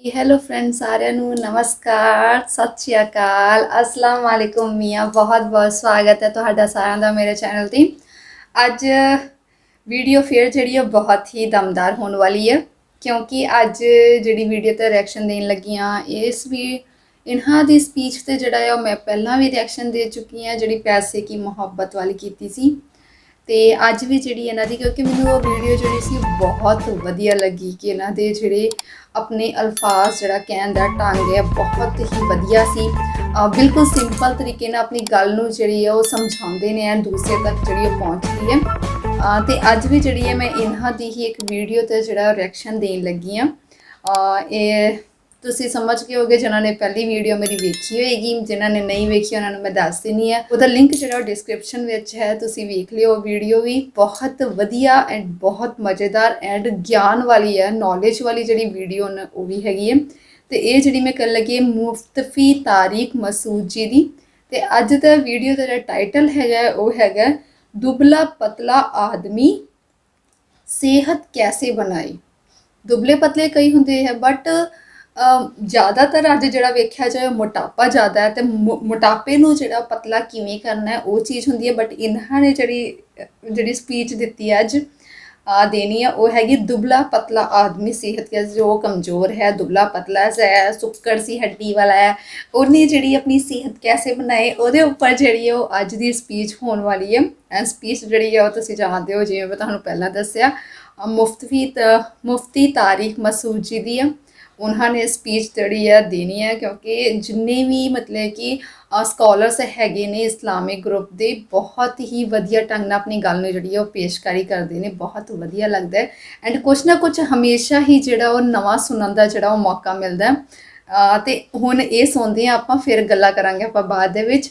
Hello friend, ਸਾਰਿਆਂ ਨੂੰ ਨਮਸਕਾਰ, ਸਤਿ ਸ਼੍ਰੀ ਅਕਾਲ, ਅਸਲਾਮ ਵਾਲੇਕੁਮ ਮੀਆਂ। ਬਹੁਤ ਬਹੁਤ ਸਵਾਗਤ ਹੈ ਤੁਹਾਡਾ ਸਾਰਿਆਂ ਦਾ ਮੇਰੇ ਚੈਨਲ ਤੇ। ਅੱਜ ਵੀਡੀਓ ਫਿਰ ਜਿਹੜੀ ਉਹ ਬਹੁਤ ਹੀ ਦਮਦਾਰ ਹੋਣ ਵਾਲੀ ਹੈ, ਕਿਉਂਕਿ ਅੱਜ ਜਿਹੜੀ ਵੀਡੀਓ ਤੇ ਰਿਐਕਸ਼ਨ ਦੇਣ ਲੱਗੀ ਹਾਂ ਇਹਨਾਂ ਦੀ ਸਪੀਚ ਤੇ ਜਿਹੜਾ ਹੈ ਉਹ ਮੈਂ ਪਹਿਲਾਂ ਵੀ ਰਿਐਕਸ਼ਨ ਦੇ ਚੁੱਕੀ ਹਾਂ, ਜਿਹੜੀ ਪੈਸੇ ਕੀ ਮੁਹੱਬਤ ਵਾਲੀ ਕੀਤੀ ਸੀ। ਤੇ ਅੱਜ ਵੀ ਜਿਹੜੀ ਇਹਨਾਂ ਦੀ, ਕਿਉਂਕਿ ਮੈਨੂੰ ਉਹ ਵੀਡੀਓ ਜਿਹੜੀ ਸੀ ਬਹੁਤ ਵਧੀਆ ਲੱਗੀ ਕਿ ਇਹਨਾਂ ਦੇ ਜਿਹੜੇ ਆਪਣੇ ਅਲਫਾਜ਼ ਜਿਹੜਾ ਕਹਿਣ ਦਾ ਢੰਗ ਹੈ ਬਹੁਤ ਹੀ ਵਧੀਆ ਸੀ। ਬਿਲਕੁਲ ਸਿੰਪਲ ਤਰੀਕੇ ਨਾਲ ਆਪਣੀ ਗੱਲ ਨੂੰ ਜਿਹੜੀ ਹੈ ਉਹ ਸਮਝਾਉਂਦੇ ਨੇ, ਦੂਸਰੇ ਤੱਕ ਜਿਹੜੀ ਉਹ ਪਹੁੰਚਦੀ ਹੈ। ਤੇ ਅੱਜ ਵੀ ਜਿਹੜੀ ਹੈ ਮੈਂ ਇਹਨਾਂ ਦੀ ਹੀ ਇੱਕ ਵੀਡੀਓ ਤੇ ਜਿਹੜਾ ਰਿਐਕਸ਼ਨ ਦੇਣ ਲੱਗੀ ਹਾਂ। ਇਹ ਤੁਸੀਂ ਸਮਝ ਗਏ ਹੋਗੇ ਜਿਨ੍ਹਾਂ ਨੇ ਪਹਿਲੀ ਵੀਡੀਓ ਮੇਰੀ ਵੇਖੀ ਹੋਏਗੀ, ਜਿਨ੍ਹਾਂ ਨੇ ਨਹੀਂ ਵੇਖੀ ਉਹਨਾਂ ਨੂੰ ਮੈਂ ਦੱਸ ਦਿੰਦੀ ਹਾਂ। ਉਹਦਾ ਲਿੰਕ ਜਿਹੜਾ ਉਹ ਡਿਸਕ੍ਰਿਪਸ਼ਨ ਵਿੱਚ ਹੈ, ਤੁਸੀਂ ਵੇਖ ਲਿਓ। ਵੀਡੀਓ ਵੀ ਬਹੁਤ ਵਧੀਆ ਐਂਡ ਬਹੁਤ ਮਜ਼ੇਦਾਰ ਐਂਡ ਗਿਆਨ ਵਾਲੀ ਹੈ, ਨੌਲੇਜ ਵਾਲੀ ਜਿਹੜੀ ਵੀਡੀਓ ਉਹ ਵੀ ਹੈਗੀ ਹੈ। ਤੇ ਇਹ ਜਿਹੜੀ ਮੈਂ ਕਰਨ ਲੱਗੀ ਮੁਫਤੀ ਤਾਰਿਕ ਮਸੂਦ ਜੀ ਦੀ। ਤੇ ਅੱਜ ਦਾ ਵੀਡੀਓ ਦਾ ਜਿਹੜਾ ਟਾਈਟਲ ਹੈਗਾ ਉਹ ਹੈਗਾ ਦੁਬਲਾ ਪਤਲਾ ਆਦਮੀ ਸਿਹਤ ਕੈਸੇ ਬਣਾਏ। ਦੁਬਲੇ ਪਤਲੇ ਕਈ ਹੁੰਦੇ ਹੈ, ਬਟ ਜ਼ਿਆਦਾਤਰ ਅੱਜ ਜਿਹੜਾ ਵੇਖਿਆ ਜਾਏ ਮੋਟਾਪਾ ਜ਼ਿਆਦਾ ਹੈ, ਅਤੇ ਮੋਟਾਪੇ ਨੂੰ ਜਿਹੜਾ ਪਤਲਾ ਕਿਵੇਂ ਕਰਨਾ ਹੈ ਉਹ ਚੀਜ਼ ਹੁੰਦੀ ਹੈ। ਬਟ ਇਹਨਾਂ ਨੇ ਜਿਹੜੀ ਸਪੀਚ ਦਿੱਤੀ ਹੈ ਅੱਜ ਦੇਣੀ ਹੈ ਉਹ ਹੈਗੀ ਦੁਬਲਾ ਪਤਲਾ ਆਦਮੀ ਸਿਹਤ ਕੇ, ਜੋ ਕਮਜ਼ੋਰ ਹੈ, ਦੁਬਲਾ ਪਤਲਾ ਹੈ, ਸੁੱਕੜ ਸੀ ਹੱਡੀ ਵਾਲਾ ਹੈ, ਉਹਨੇ ਜਿਹੜੀ ਆਪਣੀ ਸਿਹਤ ਕੈਸੇ ਬਣਾਏ ਉਹਦੇ ਉੱਪਰ ਜਿਹੜੀ ਹੈ ਉਹ ਅੱਜ ਦੀ ਸਪੀਚ ਹੋਣ ਵਾਲੀ ਹੈ। ਸਪੀਚ ਜਿਹੜੀ ਹੈ ਉਹ ਤੁਸੀਂ ਜਾਣਦੇ ਹੋ, ਜਿਵੇਂ ਮੈਂ ਤੁਹਾਨੂੰ ਪਹਿਲਾਂ ਦੱਸਿਆ, ਮੁਫਤੀ ਤਾਰਿਕ ਮਸੂਦ ਜੀ ਦੀ ਹੈ। ਉਹਨਾਂ ਨੇ ਸਪੀਚ ਜਿਹੜੀ ਹੈ ਦੇਣੀ ਹੈ, ਕਿਉਂਕਿ ਜਿੰਨੇ ਵੀ ਮਤਲਬ ਕਿ ਸਕਾਲਰਸ ਹੈਗੇ ਨੇ ਇਸਲਾਮਿਕ ਗਰੁੱਪ ਦੇ, ਬਹੁਤ ਹੀ ਵਧੀਆ ਢੰਗ ਨਾਲ ਆਪਣੀ ਗੱਲ ਨੂੰ ਜਿਹੜੀ ਹੈ ਉਹ ਪੇਸ਼ਕਾਰੀ ਕਰਦੇ ਨੇ, ਬਹੁਤ ਵਧੀਆ ਲੱਗਦਾ ਹੈ। ਐਂਡ ਕੁਛ ਨਾ ਕੁਛ ਹਮੇਸ਼ਾ ਹੀ ਜਿਹੜਾ ਉਹ ਨਵਾਂ ਸੁਣਨ ਦਾ ਜਿਹੜਾ ਉਹ ਮੌਕਾ ਮਿਲਦਾ ਹੈ। ਤੇ ਹੁਣ ਇਹ ਸੁਣਦੇ ਹਾਂ ਆਪਾਂ, ਫਿਰ ਗੱਲਾਂ ਕਰਾਂਗੇ ਆਪਾਂ ਬਾਅਦ ਦੇ ਵਿੱਚ।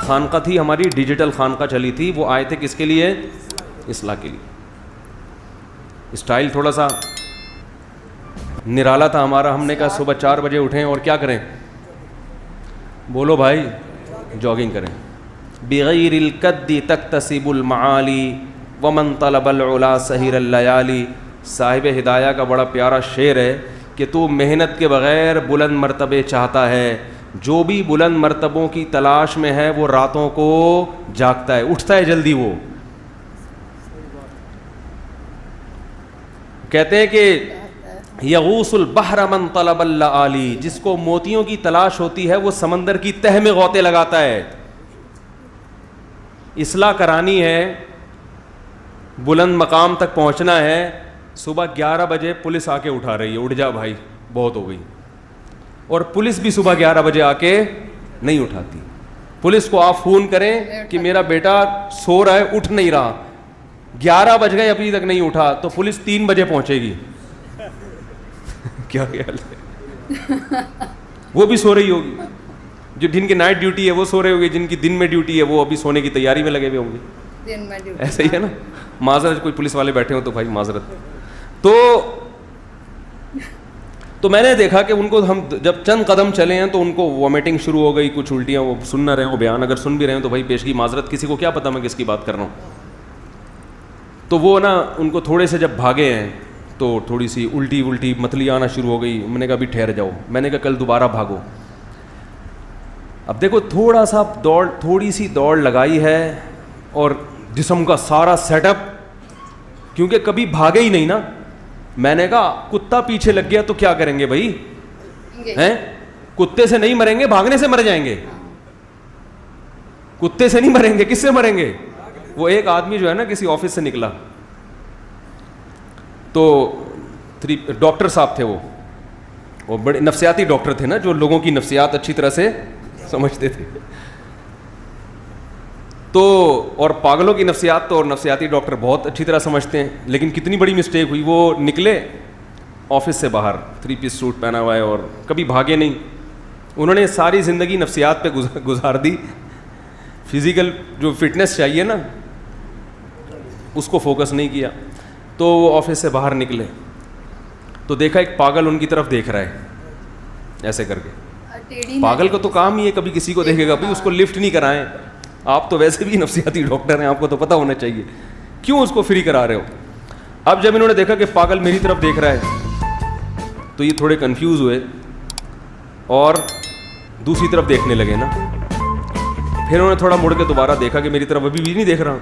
خانقاہ تھی ہماری, ڈیجیٹل خانقاہ چلی تھی, وہ آئے تھے کس کے لیے؟ اصلاح کے لیے. اسٹائل تھوڑا سا نرالا تھا ہمارا. ہم نے کہا صبح 4 بجے اٹھیں اور کیا کریں؟ بولو بھائی, جاگنگ کریں. بغیر القد تکتسب المعالی ومن طلب العلا سحر اللیالی. صاحب ہدایہ کا بڑا پیارا شعر ہے کہ تو محنت کے بغیر بلند مرتبے چاہتا ہے, جو بھی بلند مرتبوں کی تلاش میں ہے وہ راتوں کو جاگتا ہے, اٹھتا ہے جلدی. وہ کہتے ہیں کہ یغوص البحر من طلب اللآلی, جس کو موتیوں کی تلاش ہوتی ہے وہ سمندر کی تہ میں غوطے لگاتا ہے. اصلاح کرانی ہے, بلند مقام تک پہنچنا ہے, صبح 11 بجے پولیس آ کے اٹھا رہی ہے, اٹھ جا بھائی بہت ہو گئی. اور پولیس بھی صبح 11 بجے آ کے نہیں اٹھاتی. پولیس کو آپ فون کریں کہ میرا بیٹا سو رہا ہے, اٹھ نہیں رہا, 11 بج گئے ابھی تک نہیں اٹھا, تو پولیس 3 بجے پہنچے گی. کیا خیال ہے؟ وہ بھی سو رہی ہوگی, جو جن کی نائٹ ڈیوٹی ہے وہ سو رہے ہوگے, جن کی دن میں ڈیوٹی ہے وہ ابھی سونے کی تیاری میں لگے ہوئے ہوں گے. ایسا ہی ہے نا. معذرت, کوئی پولیس والے بیٹھے ہوں تو بھائی معذرت. تو میں نے دیکھا کہ ان کو ہم جب چند قدم چلے ہیں تو ان کو وومیٹنگ شروع ہو گئی, کچھ الٹیاں, وہ سن نہ رہے ہوں بیان, اگر سن بھی رہے ہیں تو بھائی پیشگی معذرت, کسی کو کیا پتہ میں کس کی بات کر رہا ہوں. تو وہ نا ان کو تھوڑے سے جب بھاگے ہیں تو تھوڑی سی الٹی متلی آنا شروع ہو گئی. میں نے کہا ابھی ٹھہر جاؤ, میں نے کہا کل دوبارہ بھاگو. اب دیکھو تھوڑی سی دوڑ لگائی ہے اور جسم کا سارا سیٹ اپ, کیونکہ کبھی بھاگے ہی نہیں نا. میں نے کہا کتا پیچھے لگ گیا تو کیا کریں گے بھائی, ہیں؟ کتے سے نہیں مریں گے, بھاگنے سے مر جائیں گے. کتے سے نہیں مریں گے, کس سے مریں گے؟ وہ ایک آدمی جو ہے نا کسی آفس سے نکلا, تو ڈاکٹر صاحب تھے, وہ بڑے نفسیاتی ڈاکٹر تھے نا, جو لوگوں کی نفسیات اچھی طرح سے سمجھتے تھے. تو اور پاگلوں کی نفسیات تو اور نفسیاتی ڈاکٹر بہت اچھی طرح سمجھتے ہیں. لیکن کتنی بڑی مسٹیک ہوئی, وہ نکلے آفس سے باہر, 3 پیس سوٹ پہنا ہوا ہے اور کبھی بھاگے نہیں. انہوں نے ساری زندگی نفسیات پہ گزار دی. فزیکل جو فٹنس چاہیے نا اس کو فوکس نہیں کیا. تو وہ آفس سے باہر نکلے تو دیکھا ایک پاگل ان کی طرف دیکھ رہا ہے ایسے کر کے. پاگل کا تو کام ہی ہے کبھی کسی کو دیکھے گا, بھائی اس کو لفٹ نہیں کرائیں. آپ تو ویسے بھی نفسیاتی ڈاکٹر ہیں, آپ کو تو پتہ ہونا چاہیے کیوں اس کو فری کرا رہے ہو. اب جب انہوں نے دیکھا کہ پاگل میری طرف دیکھ رہا ہے تو یہ تھوڑے کنفیوز ہوئے اور دوسری طرف دیکھنے لگے نا. پھر انہوں نے تھوڑا مڑ کے دوبارہ دیکھا کہ میری طرف ابھی بھی نہیں دیکھ رہا,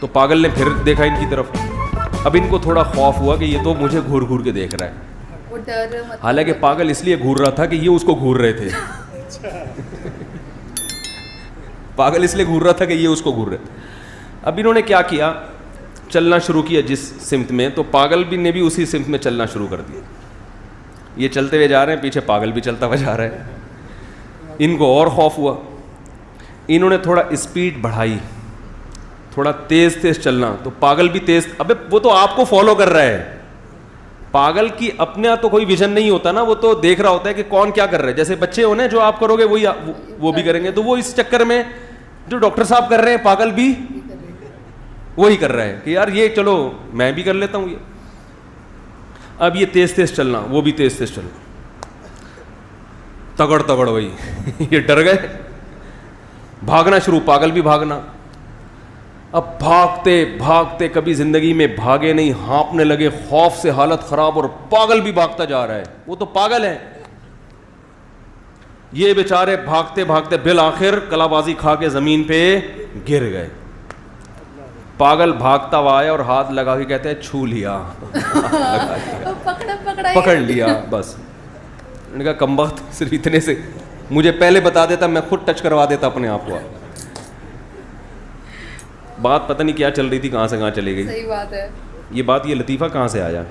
تو پاگل نے پھر دیکھا ان کی طرف. اب ان کو تھوڑا خوف ہوا کہ یہ تو مجھے گھور گھور کے دیکھ رہا ہے, حالانکہ پاگل اس لیے گھور رہا تھا کہ یہ اس کو گھور رہے تھے. پاگل اس لیے گھور رہا تھا کہ یہ اس کو گھور رہے. اب انہوں نے کیا کیا, چلنا شروع کیا جس سمت میں, تو پاگل بھی نے بھی اسی سمت میں چلنا شروع کر دیا. یہ چلتے ہوئے جا رہے ہیں, پیچھے پاگل بھی چلتا ہوا جا رہا ہے. ان کو اور خوف ہوا, انہوں نے تھوڑا اسپیڈ بڑھائی, تھوڑا تیز چلنا. تو پاگل بھی تیز, ابے وہ تو آپ کو فالو کر رہا ہے. پاگل کی اپنے تو کوئی ویژن نہیں ہوتا نا, وہ تو دیکھ رہا ہوتا ہے کہ کون کیا کر رہا ہے. جیسے بچے ہونے جو آپ کرو گے وہی وہ بھی کریں گے. تو وہ اس چکر میں جو ڈاکٹر صاحب کر رہے ہیں پاگل بھی وہی کر رہا ہے کہ یار یہ چلو میں بھی کر لیتا ہوں یہ. اب یہ تیز چلنا, وہ بھی تیز چلنا, تگڑ وہی. یہ ڈر گئے, بھاگنا شروع, پاگل بھی بھاگنا. اب بھاگتے کبھی زندگی میں بھاگے نہیں, ہانپنے لگے خوف سے, حالت خراب, اور پاگل بھی بھاگتا جا رہا ہے. وہ تو پاگل ہے. یہ بیچارے بھاگتے بالآخر کلا بازی کھا کے زمین پہ گر گئے. پاگل بھاگتا ہوا آیا اور ہاتھ لگا کے کہتے ہیں چھو لیا, پکڑ لیا بس. میں نے کہا کمبخت, صرف اتنے سے مجھے پہلے بتا دیتا, میں خود ٹچ کروا دیتا اپنے آپ کو. بات پتہ نہیں کیا چل رہی تھی, کہاں سے کہاں چلی گئی. صحیح بات ہے. یہ لطیفہ کہاں سے آیا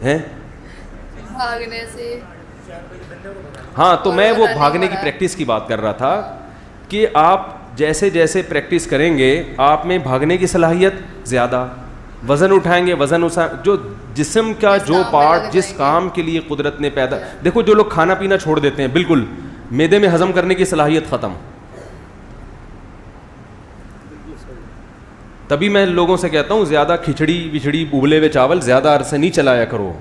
ہے؟ بھاگنے سے. ہاں, تو میں وہ بھاگنے کی پریکٹس کی بات کر رہا تھا کہ آپ جیسے جیسے پریکٹس کریں گے آپ میں بھاگنے کی صلاحیت زیادہ, وزن اٹھائیں گے, جو جسم کا جو پارٹ جس کام کے لیے قدرت نے پیدا. دیکھو جو لوگ کھانا پینا چھوڑ دیتے ہیں بالکل, میدے میں ہضم کرنے کی صلاحیت ختم. تبھی میں لوگوں سے کہتا ہوں زیادہ کھچڑی وچڑی ابلے ہوئے چاول زیادہ عرصے نہیں چلایا کرو.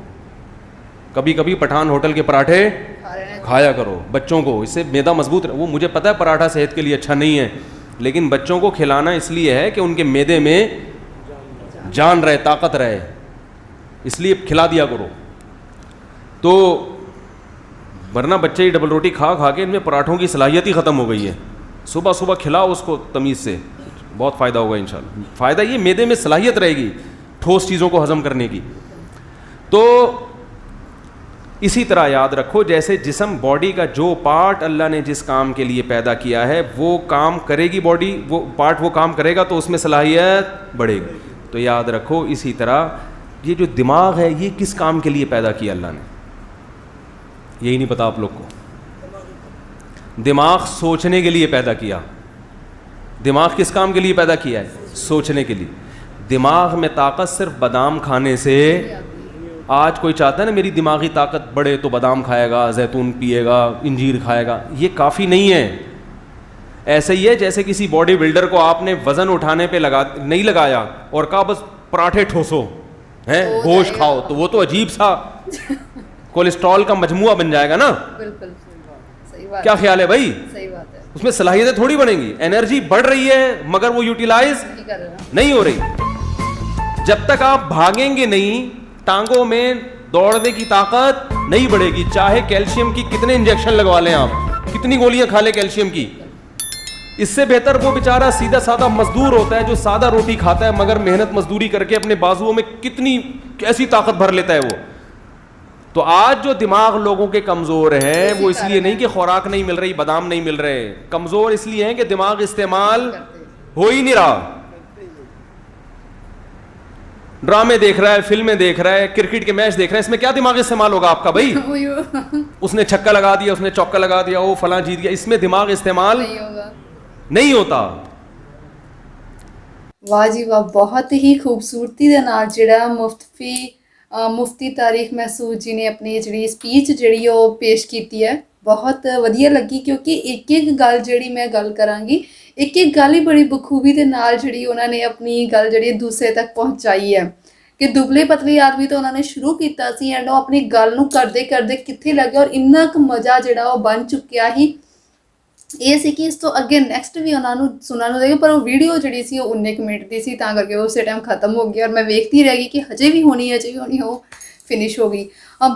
کبھی کبھی پٹھان ہوٹل کے پراٹھے کھایا کرو بچوں کو, اس سے میدا مضبوط. وہ مجھے پتہ ہے پراٹھا صحت کے لیے اچھا نہیں ہے, لیکن بچوں کو کھلانا اس لیے ہے کہ ان کے میدے میں جان رہے, طاقت رہے, اس لیے کھلا دیا کرو. تو ورنہ بچے ہی ڈبل روٹی کھا کھا کے ان میں پراٹھوں کی صلاحیت ہی ختم ہو گئی ہے. صبح صبح کھلاؤ اس کو تمیز سے, بہت فائدہ ہوگا انشاءاللہ. فائدہ یہ میدے میں صلاحیت رہے گی ٹھوس چیزوں کو ہضم کرنے کی. تو اسی طرح یاد رکھو جیسے جسم باڈی کا جو پارٹ اللہ نے جس کام کے لیے پیدا کیا ہے وہ کام کرے گی, باڈی وہ پارٹ وہ کام کرے گا تو اس میں صلاحیت بڑھے گی. تو یاد رکھو اسی طرح یہ جو دماغ ہے یہ کس کام کے لیے پیدا کیا اللہ نے, یہی نہیں پتا آپ لوگ کو. دماغ سوچنے کے لیے پیدا کیا. دماغ کس کام کے لیے پیدا کیا ہے؟ سوچنے کے لیے. دماغ میں طاقت صرف بادام کھانے سے. آج کوئی چاہتا ہے نا میری دماغی طاقت بڑھے تو بادام کھائے گا, زیتون پیے گا, انجیر کھائے گا, یہ کافی نہیں ہے. ایسے ہی ہے جیسے کسی باڈی بلڈر کو آپ نے وزن اٹھانے پہ نہیں لگایا اور کہا بس پراٹھے ٹھوسو ہیں, گوشت کھاؤ, تو وہ تو عجیب سا کولیسٹرول کا مجموعہ بن جائے گا نا. بالکل صحیح بات. کیا خیال ہے بھائی؟ صحیح بات ہے. اس میں صلاحیتیں تھوڑی بنیں گی. انرجی بڑھ رہی ہے مگر وہ یوٹیلائز نہیں ہو رہی. جب تک آپ بھاگیں گے نہیں, ٹانگوں میں دوڑنے کی طاقت نہیں بڑھے گی, چاہے کیلشیم کی کتنے انجیکشن لگوا لیں آپ, کتنی گولیاں کھا لیں کیلشیم کی. اس سے بہتر وہ بیچارہ سیدھا سادہ مزدور ہوتا ہے جو سادہ روٹی کھاتا ہے مگر محنت مزدوری کر کے اپنے بازوؤں میں کتنی کیسی طاقت بھر لیتا ہے وہ. تو آج جو دماغ لوگوں کے کمزور ہیں وہ اس لیے نہیں کہ خوراک نہیں مل رہی, بادام نہیں مل رہے, کمزور اس لیے ہیں کہ دماغ استعمال ہو ہی نہیں رہا. ڈرامے دیکھ رہا ہے, فلمیں دیکھ رہا ہے, کرکٹ کے میچ دیکھ رہا ہے, اس میں کیا دماغ استعمال ہوگا آپ کا بھائی؟ اس نے چھکا لگا دیا, اس نے چوکا لگا دیا, وہ فلاں جیت گیا, اس میں دماغ استعمال نہیں ہوتا. واہ جی واہ, بہت ہی خوبصورتی دے نال جڑا مفتی طارق مسعود جی نے اپنی جڑی سپیچ جڑی وہ پیش کیتی ہے, بہت ودیہ لگی. کیونکہ ایک ایک گل جڑی میں گل کراں گی, ایک ایک گل ہی بڑی بخوبی دے نال جڑی انہوں نے اپنی گل جڑی دوسرے تک پہنچائی ہے. کہ دبلے پتلی آدمی تو انہوں نے شروع کیتا سی اینڈ وہ اپنی گل نو کردے کردے کتنے لگے, اور اتنا کُ مزہ جڑا وہ بن چکیا ہی. یہ سی کہ اس تو اگے نیکسٹ بھی انہوں نے سننے دے گا, پر وہ ویڈیو جڑی سی وہ 19 منٹ دی سی, تاں کر کے اسی ٹائم ختم ہو گیا, اور میں ویکھتی رہ گئی کہ ہجے بھی ہونی وہ فنش ہو گئی.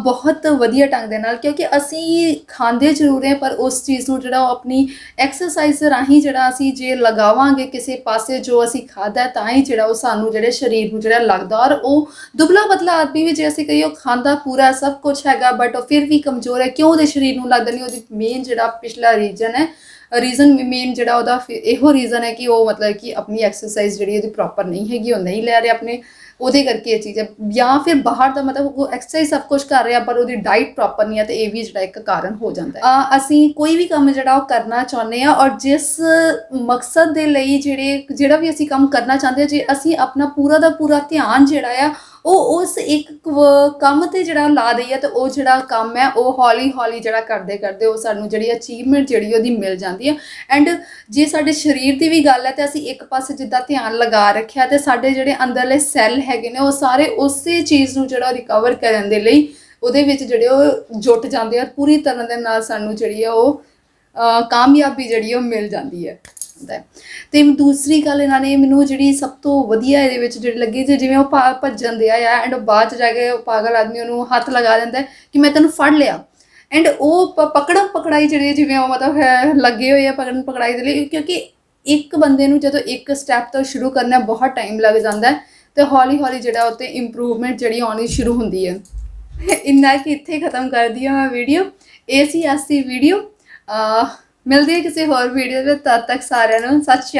بہت ودیہ ڈھنگ دے نال, کیونکہ اسی کھاندے ضرور ہیں پر اس چیز نو جڑا اپنی ایکسرسائز راہیں جڑا اسی جے لگاواں گے کسے پاسے جو اسی کھادا ہے تاں ہی جڑا وہ سانو جڑے شریر نو جڑا لگدا. اور وہ دبلا پتلا آدمی بھی جیسے کہ وہ کھاندا پورا سب کچھ ہے بٹ وہ پھر بھی کمزور ہے. کیوں دے شریر نو لگدا نہیں؟ وہ مین جڑا پچھلا ریزن مین جڑا وہ یہو ریزن ہے کہ وہ مطلب کہ اپنی ایکسرسائز جڑی وہ پراپر نہیں ہے, وہ نہیں لے رہے اپنے, وہ کر کے یہ چیز ہے. یا پھر باہر کا مطلب وہ ایکسرسائز سب کچھ کر رہا پر وہ ڈائٹ پراپر نہیں ہے, تو یہ بھی جڑا ایک کارن ہو جاتا ہے. اسی کوئی بھی کام جڑا وہ کرنا چاہتے ہیں, اور جس مقصد دے لئی جڑا بھی اسی کام کرنا چاہتے ہیں, جی اسی اپنا پورا دا پورا دھیان جڑا ہے وہ اس ایک کام تے جڑا لا دئیے, تو وہ جڑا کام ہے وہ ہولی ہولی جڑا کردے کردے وہ سانو جڑی اچیومنٹ جڑی وہ مل جاتی ہے. اینڈ جی ساڈے شریر دی بھی گل ہے تو اسی ایک پاسے جداں دھیان لگا رکھیا, تو ساڈے جڑے اندرلے سیل ہے نے وہ سارے اسی چیز نو جڑا ریکور کرن دے لئی ਉਹਦੇ ਵਿੱਚ ਜਿਹੜੇ ਉਹ ਜੁਟ ਜਾਂਦੇ ਆ, ਪੂਰੀ ਤਰ੍ਹਾਂ ਦੇ ਨਾਲ ਸਾਨੂੰ ਜਿਹੜੀ ਆ ਉਹ ਕਾਮਯਾਬੀ ਜਿਹੜੀ ਉਹ ਮਿਲ ਜਾਂਦੀ ਹੈ. ਤੇ ਦੂਸਰੀ ਗੱਲ ਇਹਨਾਂ ਨੇ ਮੈਨੂੰ ਜਿਹੜੀ ਸਭ ਤੋਂ ਵਧੀਆ ਇਹਦੇ ਵਿੱਚ ਜਿਹੜੀ ਲੱਗੀ ਤੇ ਜਿਵੇਂ ਉਹ ਭੱਜਣ ਦਿਆ ਆ ਐਂਡ ਬਾਅਦ 'ਚ ਜਾ ਕੇ ਪਾਗਲ ਆਦਮੀ ਉਹਨੂੰ ਹੱਥ ਲਗਾ ਦਿੰਦਾ ਕਿ ਮੈਂ ਤੈਨੂੰ ਫੜ ਲਿਆ, ਐਂਡ ਉਹ ਪਕੜਮ ਪਕੜਾਈ ਜਿਹੜੀ ਜਿਵੇਂ ਉਹ ਮਤਲਬ ਹੈ ਲੱਗੇ ਹੋਏ ਆ ਪਕੜਨ ਪਕੜਾਈ ਦੇ ਲਈ, ਕਿਉਂਕਿ ਇੱਕ ਬੰਦੇ ਨੂੰ ਜਦੋਂ ਇੱਕ ਸਟੈਪ ਤੋਂ ਸ਼ੁਰੂ ਕਰਨਾ ਬਹੁਤ ਟਾਈਮ ਲੱਗ ਜਾਂਦਾ ਤੇ ਹੌਲੀ ਹੌਲੀ ਜਿਹੜਾ ਉੱਤੇ ਇੰਪਰੂਵਮੈਂਟ ਜਿਹੜੀ ਆਉਣੀ ਸ਼ੁਰੂ ਹੁੰਦੀ ਹੈ. ਇੰਨਾ ਕਿ ਇੱਥੇ ਖ਼ਤਮ ਕਰਦੀ ਹਾਂ ਮੈਂ ਵੀਡੀਓ. ਇਹ ਸੀ ਅੱਜ ਦੀ ਵੀਡੀਓ, ਮਿਲਦੀ ਹੈ ਕਿਸੇ ਹੋਰ ਵੀਡੀਓ ਵਿੱਚ. ਤਦ ਤੱਕ ਸਾਰਿਆਂ ਨੂੰ ਸਤਿ ਸ਼੍ਰੀ ਅਕਾਲ.